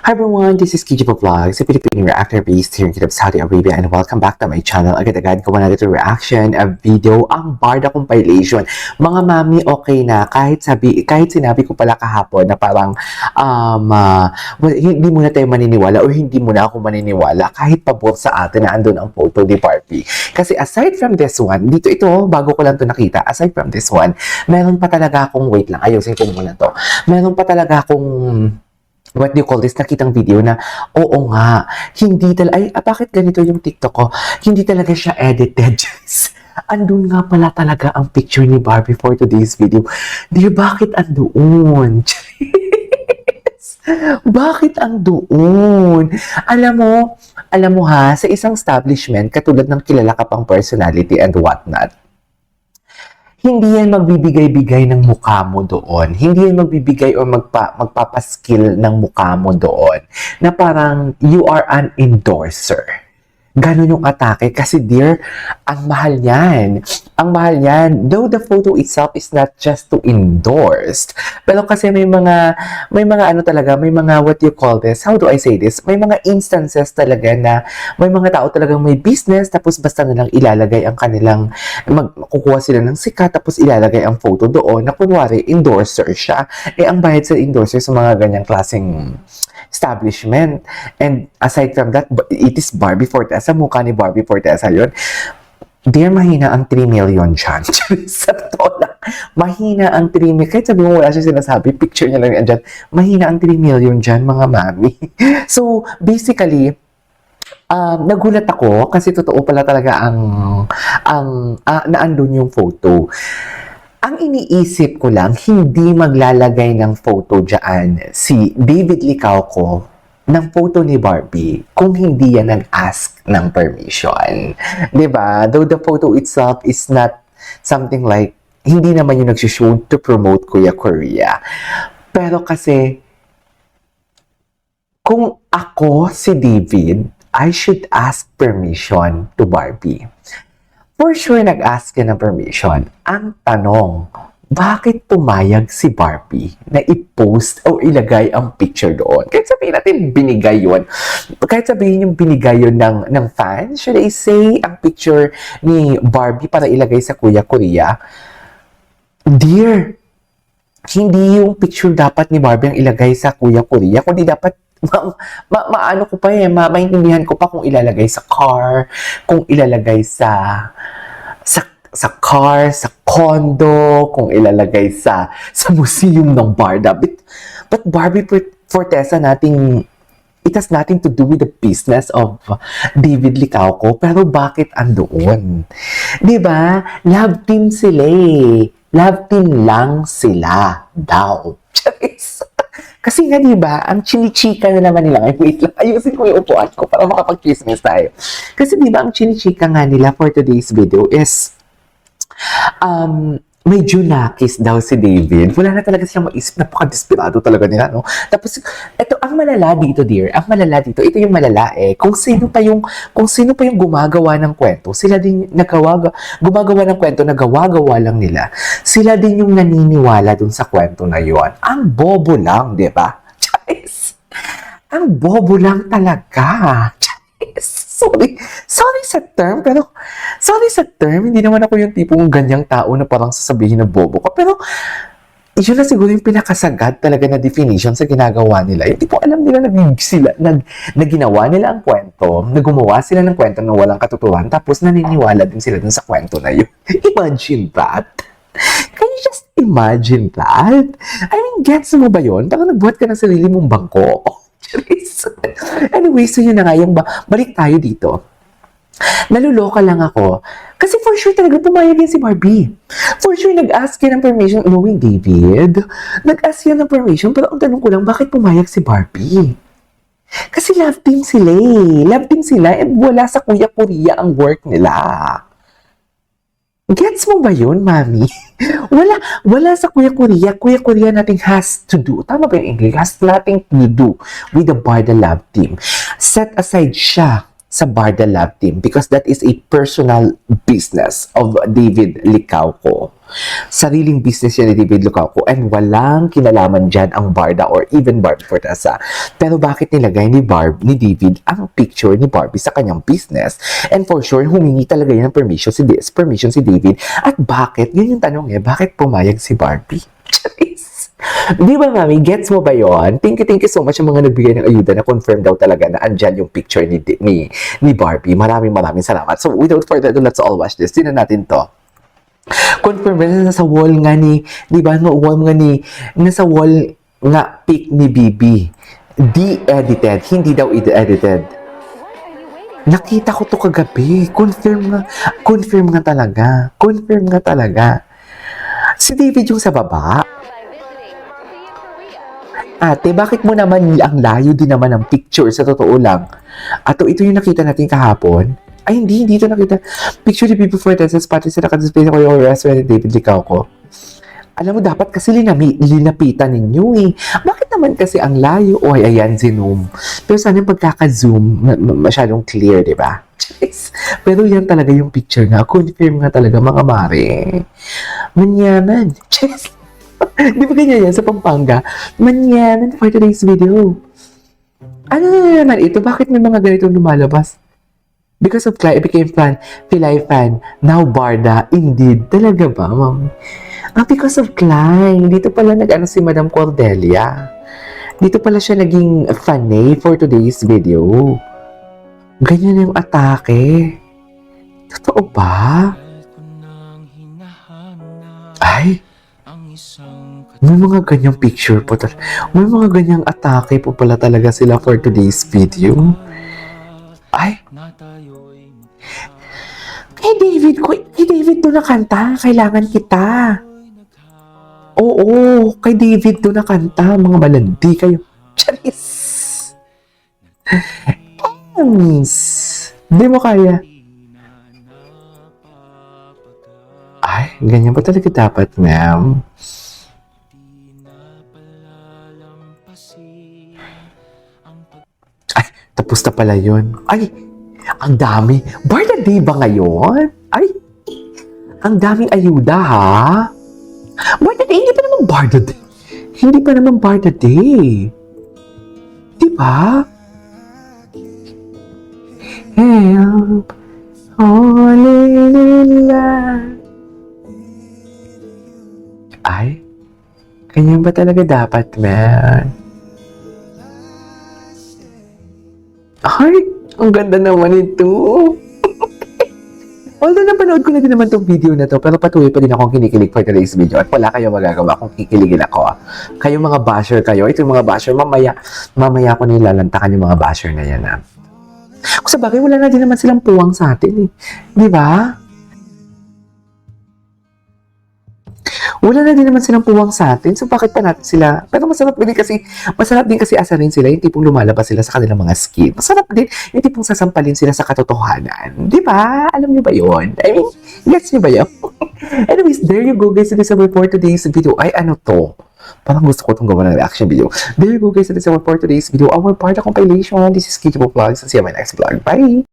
Hi everyone, this is Kijabo Vlogs, a Filipino reactor based here in Kidab, Saudi Arabia, and welcome back to my channel. Agad-agad gawa natin ito reaction, a video, ang Barda compilation. Mga mami, okay na, kahit sinabi ko pala kahapon na parang, hindi muna tayo maniniwala o hindi muna ako maniniwala kahit pabor sa atin na andun ang photo ni Barbie. Kasi aside from this one, ito, bago ko lang ito nakita, aside from this one, meron pa talaga akong, wait lang, ayusin ko muna to, meron pa talaga akong, what do you call this, nakitang video na, oo nga, hindi talaga, bakit ganito yung TikTok ko? Hindi talaga siya edited. Andun nga pala talaga ang picture ni Barbie for today's video. Dear, bakit andoon? Bakit andoon? Alam mo ha, sa isang establishment, katulad ng kilala ka pang personality and whatnot, hindi yan magbibigay-bigay ng mukha mo doon. Hindi yan magbibigay o magpapaskill ng mukha mo doon. Na parang you are an endorser. Ganon yung atake. Kasi dear, ang mahal niyan. Ang mahal niyan. Though the photo itself is not just to endorse. Pero kasi may mga ano talaga, may mga what you call this, how do I say this? May mga instances talaga na may mga tao talagang may business tapos basta na lang ilalagay ang kanilang, kukuha sila ng sikat tapos ilalagay ang photo doon na kunwari endorser siya. Ang bayad sa endorser sa mga ganyang klaseng establishment. And aside from that, it is Barbie Fortesa, mukha ni Barbie Fortesa yun. Dear, mahina ang 3 million dyan. Sa totoo lang, mahina ang 3 million. Kahit sabi mo wala siya sinasabi, picture niya lang yan dyan. Mahina ang 3 million dyan, mga mami. So, basically, nagulat ako kasi totoo pala talaga naandun yung photo. Ang iniisip ko lang, hindi maglalagay ng photo dyan si David Licauco ng photo ni Barbie kung hindi yan nag-ask ng permission. Diba? Though the photo itself is not something like, hindi naman yung nagsushoot to promote Kuya Korea. Pero kasi, kung ako si David, I should ask permission to Barbie. For sure, nag-ask ka ng permission. Ang tanong, bakit pumayag si Barbie na i-post o ilagay ang picture doon? Kahit sabihin natin binigay yun. Kahit sabihin yung binigay yun ng fans, should I say, ang picture ni Barbie para ilagay sa Kuya Korea? Dear, hindi yung picture dapat ni Barbie ang ilagay sa Kuya Korea, kundi dapat maano ko pa maintindihan ko pa kung ilalagay sa car, kung ilalagay sa car, sa condo, kung ilalagay sa museum ng Barda. But Barbie Fortesa it has nothing to do with the business of David Licauco, pero bakit andoon? Diba? Love team sila eh. Love team lang sila daw. Kasi nga diba, ang chinichika na naman nila, wait lang, ayusin ko yung upuan ko para makapag-chismis tayo. Kasi diba, ang chinichika nga nila for today's video is, medyo nakis daw si David. Wala na talaga siyang maisip, napaka-desperado talaga nila, no? Tapos, ito, ang malala dito, dear, ito yung malala kung sino pa yung gumagawa ng kwento, sila din gumagawa ng kwento na gawa-gawa lang nila, sila din yung naniniwala dun sa kwento na yon. Ang bobo lang, di ba? Charis! Ang bobo lang talaga. Charis! Sorry sa term, hindi naman ako yung tipong ganyang tao na parang sasabihin na bobo ko. Pero, yun na siguro yung pinakasagad talaga na definition sa ginagawa nila. Yung tipong alam nila na ginawa nila ang kwento, na gumawa sila ng kwento na walang katotohanan, tapos naniniwala din sila dun sa kwento na yun. Imagine that. Can you just imagine that? I mean, gets mo ba yun? Parang nagbuhat ka ng sarili mong bangko. Anyway, so yun na nga yung balik tayo dito. Naluloka lang ako. Kasi for sure talaga pumayag yan si Barbie. For sure nag-ask yan ng permission. Knowing David, nag-ask yan ng permission. Pero ang tanong ko lang, bakit pumayag si Barbie? Kasi love team sila eh. Love team sila and wala sa Kuya Korea ang work nila. Gets mo ba yun, mami? Wala sa Kuya Korea. Kuya Korea nothing has to do. Tama ba yung English? Has nothing to do with the Barda Love Team. Set aside siya sa Barda Love Team because that is a personal business of David Licauco. Sariling business yan ni David Licauco and walang kinalaman dyan ang Barda or even Barbie Fortesa. Pero bakit nilagay ni David ang picture ni Barbie sa kanyang business? And for sure, humingi talaga yan ng permission si David. At bakit? Yun yung tanong bakit pumayag si Barbie? Di ba, mami? Gets mo ba yon? Thank you so much sa mga nagbigay ng ayuda na confirm daw talaga na andyan yung picture ni Barbie. Maraming salamat. So, without further ado, let's all watch this. Tingnan natin to. Confirm na nasa wall nga ni, di ba, nasa wall nga pic ni Bibi. De-edited. Hindi daw edited. Nakita ko to kagabi. Confirm nga talaga. Si David yung sa baba. Ate, bakit mo naman ang layo din naman ng picture sa totoo lang? Ito yung nakita natin kahapon. Ay, hindi ito nakita. Picture ni Bibi Fortesa pati sa nakadisplay ko yung restaurant ni David Licauco. Alam mo, dapat kasi linapitan ninyo Bakit naman kasi ang layo? Ayan, zoom. Pero sana yung pagkaka-zoom, masyadong clear, di ba? Pero yan talaga yung picture nga. Confirm nga talaga, mga mare. Manyaman. Di ba ganyan yan sa Pampanga? Manyaman for today's video. Ano naman ito? Bakit may mga ganitong lumalabas? Because of Clyde, I became Pilay fan. Now Barda. Indeed. Talaga ba, ma'am? Because of Clyde. Dito pala si Madam Cordelia. Dito pala siya naging fanay for today's video. Ganyan yung atake. Totoo ba? Ay, may mga ganyang picture po talaga. May mga ganyang atake po pala talaga sila for today's video. Ay, kay David to nakanta. Kailangan kita. Oo, kay David to nakanta. Mga malandi kayo. Charis. Hindi mo kaya. Ay, ganyan pa talaga dapat, ma'am. Ay, tapos na pala yun. Ay, ang dami. Barda Day ba ngayon? Ay, ang daming ayuda, ha? Barda Day, hindi pa naman Barda Day. Hindi pa naman Barda Day. Diba? Help, hallelujah. Ay, ganyan ba talaga dapat, man? Ay, ang ganda naman ito. Although napanood ko na din naman tong video na to, pero patuloy pa din akong kinikilig for today's video at wala kayong magagawa kung kikiligin ako. Kayo mga basher kayo, ito yung mga basher, mamaya ko nilalantakan yung mga basher na yan. Kung sa bagay, wala na din naman silang puwang sa atin. Di ba? Wala na din naman silang puwang sa atin, so bakit pa natin sila? Pero masarap din kasi asarin sila, yung tipong lumalabas sila sa kanilang mga skin. Masarap din yung tipong sasampalin sila sa katotohanan. Di ba? Alam niyo ba yun? I mean, gets niyo ba yun? Anyways, there you go guys, this is for today's video. Ay, ano to? Parang gusto ko itong gawa ng reaction video. There you go guys, this is for today's video. Our part of compilation. This is Kitty Vlogs. See you in my next vlog. Bye!